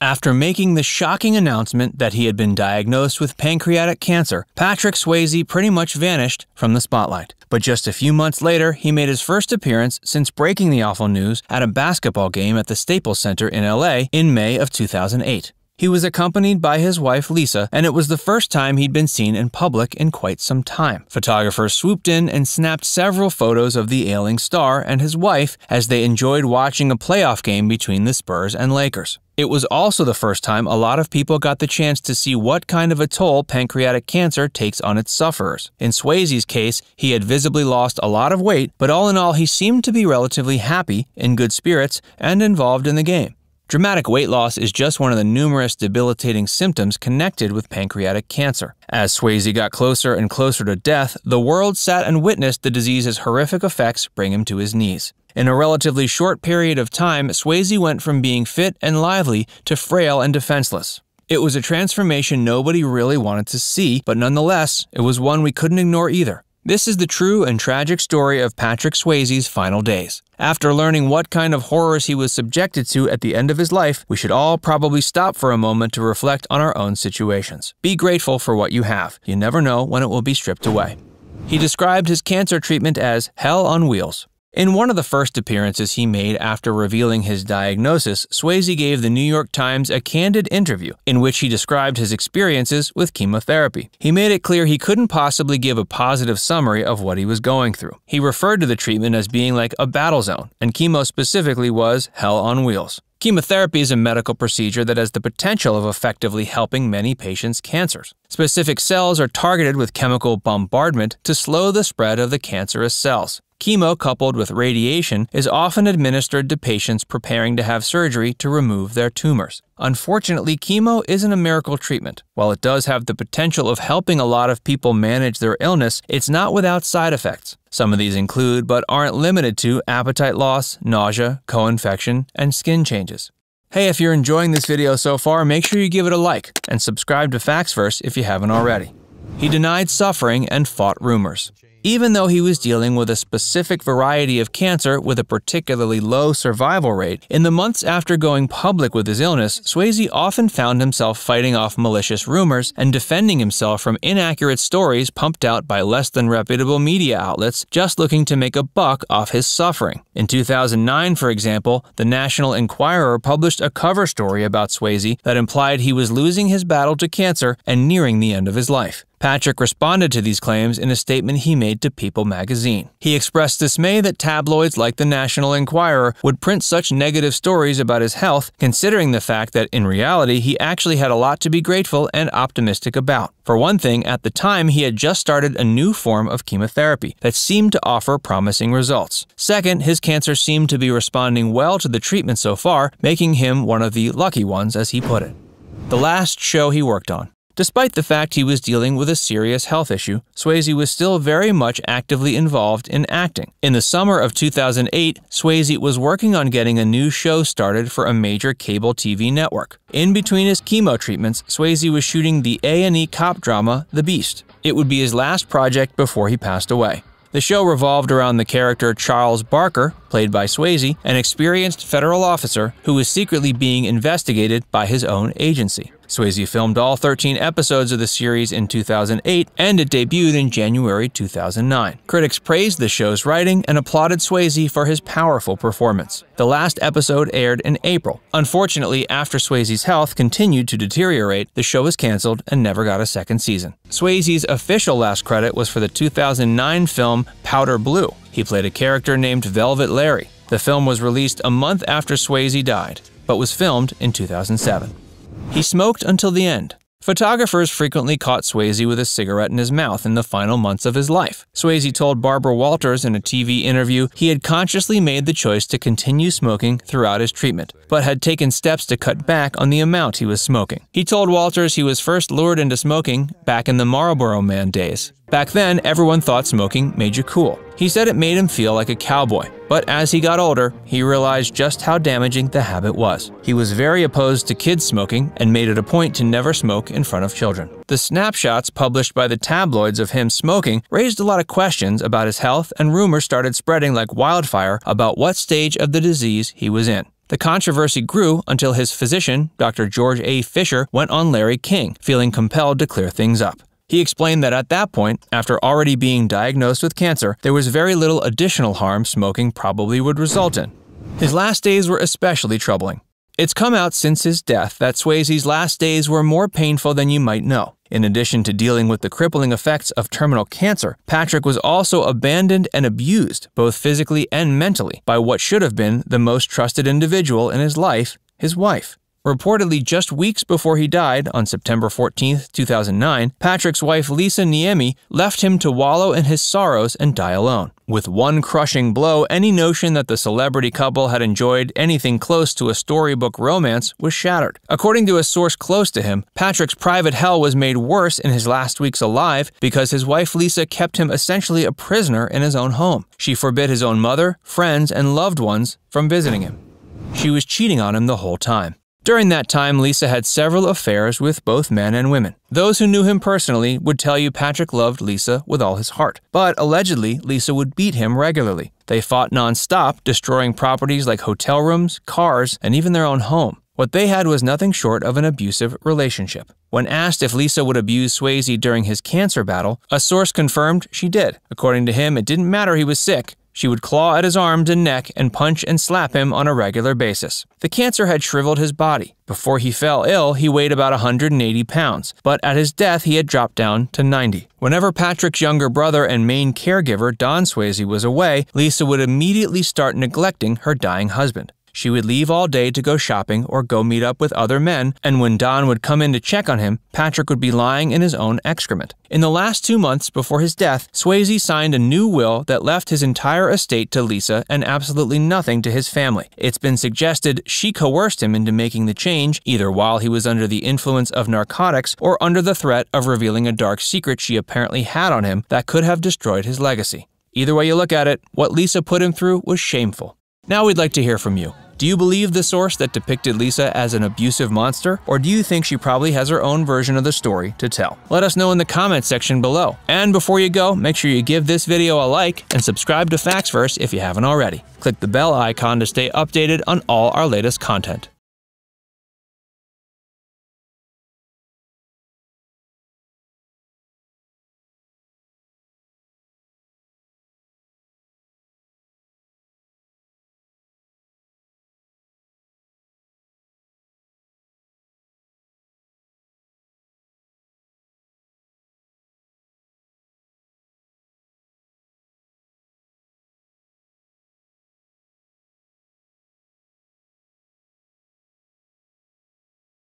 After making the shocking announcement that he had been diagnosed with pancreatic cancer, Patrick Swayze pretty much vanished from the spotlight. But just a few months later, he made his first appearance since breaking the awful news at a basketball game at the Staples Center in LA in May of 2008. He was accompanied by his wife Lisa, and it was the first time he'd been seen in public in quite some time. Photographers swooped in and snapped several photos of the ailing star and his wife as they enjoyed watching a playoff game between the Spurs and Lakers. It was also the first time a lot of people got the chance to see what kind of a toll pancreatic cancer takes on its sufferers. In Swayze's case, he had visibly lost a lot of weight, but all in all, he seemed to be relatively happy, in good spirits, and involved in the game. Dramatic weight loss is just one of the numerous debilitating symptoms connected with pancreatic cancer. As Swayze got closer and closer to death, the world sat and witnessed the disease's horrific effects bring him to his knees. In a relatively short period of time, Swayze went from being fit and lively to frail and defenseless. It was a transformation nobody really wanted to see, but nonetheless, it was one we couldn't ignore either. This is the true and tragic story of Patrick Swayze's final days. After learning what kind of horrors he was subjected to at the end of his life, we should all probably stop for a moment to reflect on our own situations. Be grateful for what you have. You never know when it will be stripped away. He described his cancer treatment as hell on wheels. In one of the first appearances he made after revealing his diagnosis, Swayze gave the New York Times a candid interview in which he described his experiences with chemotherapy. He made it clear he couldn't possibly give a positive summary of what he was going through. He referred to the treatment as being like a battle zone, and chemo specifically was hell on wheels. Chemotherapy is a medical procedure that has the potential of effectively helping many patients' cancers. Specific cells are targeted with chemical bombardment to slow the spread of the cancerous cells. Chemo coupled with radiation is often administered to patients preparing to have surgery to remove their tumors. Unfortunately, chemo isn't a miracle treatment. While it does have the potential of helping a lot of people manage their illness, it's not without side effects. Some of these include, but aren't limited to, appetite loss, nausea, co-infection, and skin changes. Hey, if you're enjoying this video so far, make sure you give it a like and subscribe to FactsVerse if you haven't already. He denied suffering and fought rumors. Even though he was dealing with a specific variety of cancer with a particularly low survival rate, in the months after going public with his illness, Swayze often found himself fighting off malicious rumors and defending himself from inaccurate stories pumped out by less than reputable media outlets just looking to make a buck off his suffering. In 2009, for example, the National Enquirer published a cover story about Swayze that implied he was losing his battle to cancer and nearing the end of his life. Patrick responded to these claims in a statement he made to People magazine. He expressed dismay that tabloids like the National Enquirer would print such negative stories about his health, considering the fact that in reality he actually had a lot to be grateful and optimistic about. For one thing, at the time he had just started a new form of chemotherapy that seemed to offer promising results. Second, his cancer seemed to be responding well to the treatment so far, making him one of the lucky ones, as he put it. The last show he worked on. Despite the fact he was dealing with a serious health issue, Swayze was still very much actively involved in acting. In the summer of 2008, Swayze was working on getting a new show started for a major cable TV network. In between his chemo treatments, Swayze was shooting the A&E cop drama, The Beast. It would be his last project before he passed away. The show revolved around the character Charles Barker, played by Swayze, an experienced federal officer who was secretly being investigated by his own agency. Swayze filmed all 13 episodes of the series in 2008, and it debuted in January 2009. Critics praised the show's writing and applauded Swayze for his powerful performance. The last episode aired in April. Unfortunately, after Swayze's health continued to deteriorate, the show was canceled and never got a second season. Swayze's official last credit was for the 2009 film Powder Blue. He played a character named Velvet Larry. The film was released a month after Swayze died, but was filmed in 2007. He smoked until the end. Photographers frequently caught Swayze with a cigarette in his mouth in the final months of his life. Swayze told Barbara Walters in a TV interview he had consciously made the choice to continue smoking throughout his treatment, but had taken steps to cut back on the amount he was smoking. He told Walters he was first lured into smoking back in the Marlboro Man days. Back then, everyone thought smoking made you cool. He said it made him feel like a cowboy, but as he got older, he realized just how damaging the habit was. He was very opposed to kids smoking and made it a point to never smoke in front of children. The snapshots published by the tabloids of him smoking raised a lot of questions about his health, and rumors started spreading like wildfire about what stage of the disease he was in. The controversy grew until his physician, Dr. George A. Fisher, went on Larry King, feeling compelled to clear things up. He explained that at that point, after already being diagnosed with cancer, there was very little additional harm smoking probably would result in. His last days were especially troubling. It's come out since his death that Swayze's last days were more painful than you might know. In addition to dealing with the crippling effects of terminal cancer, Patrick was also abandoned and abused, both physically and mentally, by what should have been the most trusted individual in his life, his wife. Reportedly just weeks before he died, on September 14, 2009, Patrick's wife Lisa Niemi left him to wallow in his sorrows and die alone. With one crushing blow, any notion that the celebrity couple had enjoyed anything close to a storybook romance was shattered. According to a source close to him, Patrick's private hell was made worse in his last weeks alive because his wife Lisa kept him essentially a prisoner in his own home. She forbid his own mother, friends, and loved ones from visiting him. She was cheating on him the whole time. During that time, Lisa had several affairs with both men and women. Those who knew him personally would tell you Patrick loved Lisa with all his heart, but allegedly, Lisa would beat him regularly. They fought non-stop, destroying properties like hotel rooms, cars, and even their own home. What they had was nothing short of an abusive relationship. When asked if Lisa would abuse Swayze during his cancer battle, a source confirmed she did. According to him, it didn't matter he was sick. She would claw at his arms and neck and punch and slap him on a regular basis. The cancer had shriveled his body. Before he fell ill, he weighed about 180 pounds, but at his death, he had dropped down to 90. Whenever Patrick's younger brother and main caregiver, Don Swayze, was away, Lisa would immediately start neglecting her dying husband. She would leave all day to go shopping or go meet up with other men, and when Don would come in to check on him, Patrick would be lying in his own excrement. In the last 2 months before his death, Swayze signed a new will that left his entire estate to Lisa and absolutely nothing to his family. It's been suggested she coerced him into making the change, either while he was under the influence of narcotics or under the threat of revealing a dark secret she apparently had on him that could have destroyed his legacy. Either way you look at it, what Lisa put him through was shameful. Now we'd like to hear from you. Do you believe the source that depicted Lisa as an abusive monster, or do you think she probably has her own version of the story to tell? Let us know in the comments section below. And before you go, make sure you give this video a like and subscribe to Facts First if you haven't already. Click the bell icon to stay updated on all our latest content.